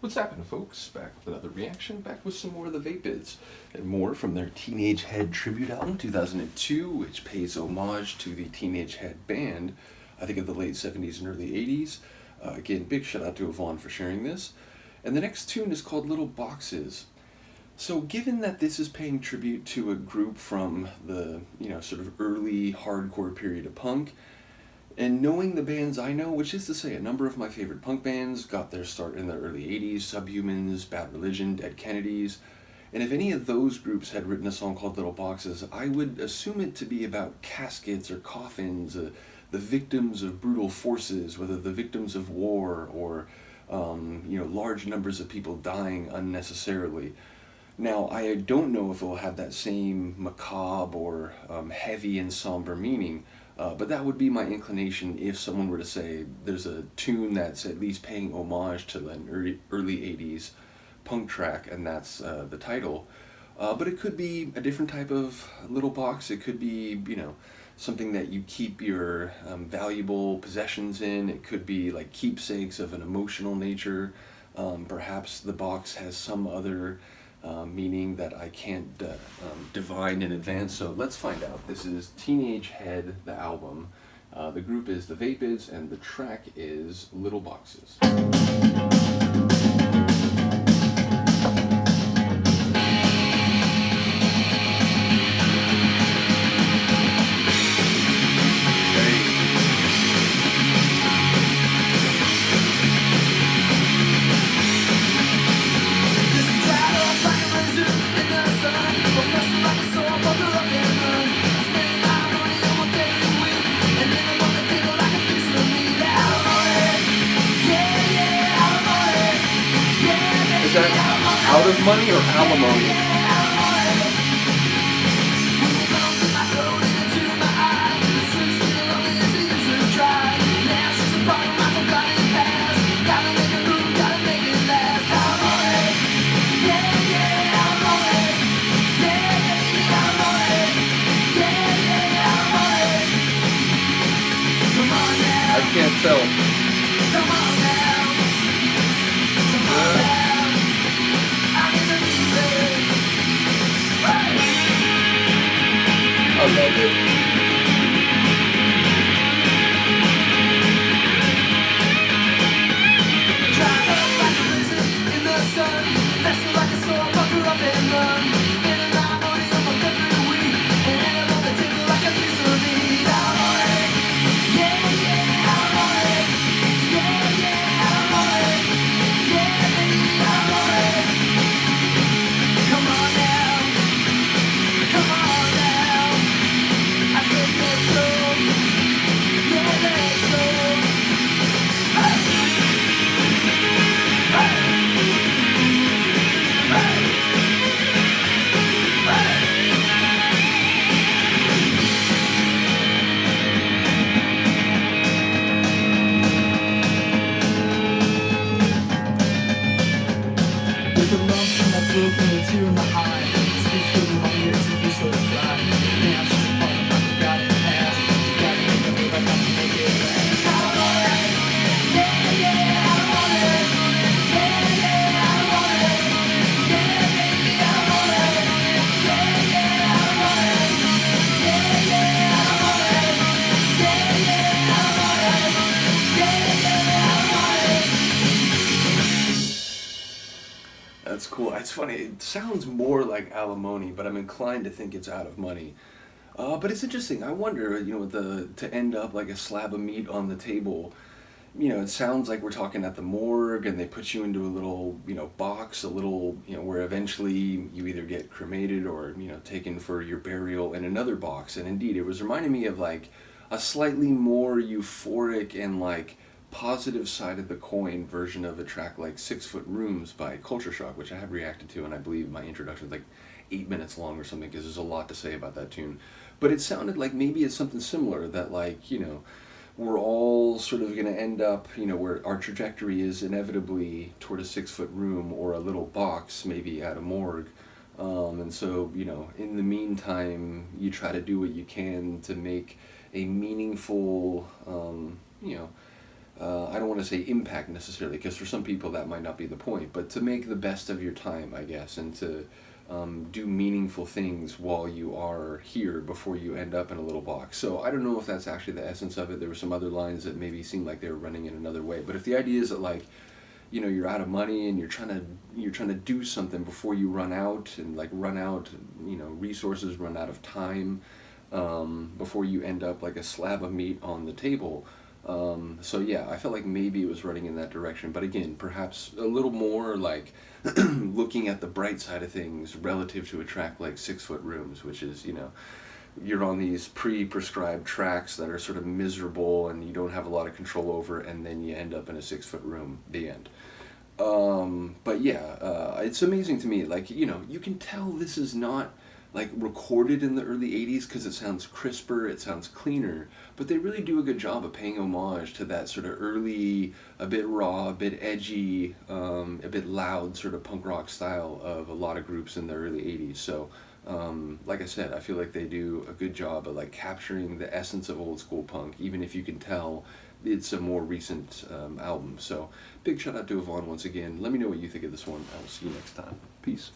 What's happening, folks? Back with another reaction, back with some more of the Vapids, and more from their Teenage Head tribute album, 2002, which pays homage to the Teenage Head band, I think of the late 70s and early 80s. Again, big shout out to Yvonne for sharing this. And the next tune is called Little Boxes. So given that this is paying tribute to a group from the, sort of early hardcore period of punk, and knowing the bands I know, which is to say a number of my favorite punk bands got their start in the early 80s, Subhumans, Bad Religion, Dead Kennedys, and if any of those groups had written a song called Little Boxes, I would assume it to be about caskets or coffins, the victims of brutal forces, whether the victims of war or, large numbers of people dying unnecessarily. Now, I don't know if it will have that same macabre or heavy and somber meaning, but that would be my inclination if someone were to say there's a tune that's at least paying homage to an early 80s punk track, and that's the title. But it could be a different type of little box. It could be, something that you keep your valuable possessions in. It could be like keepsakes of an emotional nature. Perhaps the box has some other meaning that I can't divine in advance. So let's find out. This is Teenage Head, the album. The group is the Vapids, and the track is Little Boxes. Is that out of money or alimony? I can't tell. I love it. Drive up like a blizzard in the sun, fester like a sore pucker up and run. Spending my money almost every week, and end up on the table like a piece of meat. I'm on it, yeah, yeah, I'm on it, yeah, yeah, I'm on it, yeah, baby, I'm on it. Come on now, come on now. I said let's go, yeah, let's go. Hey, hey, hey, hey. With a lump in my throat and a tear in my eye, speak through my ears and you so dry. Now she's a part of my forgotten past. Gotta make a move, I got to make it last. I'm on it, yeah, yeah, I'm on it, yeah, yeah, I'm on it, yeah, baby, I'm on it, yeah, yeah, I'm on it, yeah, yeah, I'm on it, yeah, yeah, I'm on it, yeah, yeah, I'm on it. That's cool. It's funny. It sounds more like alimony, but I'm inclined to think it's out of money. But it's interesting. I wonder, to end up like a slab of meat on the table. It sounds like we're talking at the morgue, and they put you into a little, box, a little, where eventually you either get cremated or, taken for your burial in another box. And indeed, it was reminding me of like a slightly more euphoric and like positive side of the coin version of a track like 6 Foot Rooms by Culture Shock, which I have reacted to, and I believe my introduction is like 8 minutes long or something, because there's a lot to say about that tune. But it sounded like maybe it's something similar, that like, we're all sort of going to end up, where our trajectory is inevitably toward a 6 foot room or a little box, maybe at a morgue. And so, in the meantime, you try to do what you can to make a meaningful, I don't want to say impact necessarily, because for some people that might not be the point, but to make the best of your time, I guess, and to do meaningful things while you are here before you end up in a little box. So I don't know if that's actually the essence of it. There were some other lines that maybe seemed like they were running in another way. But if the idea is that, like, you know, you're out of money and you're trying to do something before you run out, and like run out, you know, resources, run out of time, before you end up like a slab of meat on the table. So yeah, I felt like maybe it was running in that direction, but again, perhaps a little more like looking at the bright side of things relative to a track like 6 Foot Rooms, which is, you know, you're on these pre-prescribed tracks that are sort of miserable and you don't have a lot of control over, and then you end up in a 6 Foot Room, the end. But yeah, it's amazing to me, like, you know, you can tell this is not like recorded in the early 80s because it sounds crisper, it sounds cleaner, but they really do a good job of paying homage to that sort of early, a bit raw, a bit edgy, a bit loud sort of punk rock style of a lot of groups in the early 80s. So like I said, I feel like they do a good job of like capturing the essence of old school punk, even if you can tell it's a more recent album. So big shout out to Yvonne once again. Let me know what you think of this one. I will see you next time. Peace.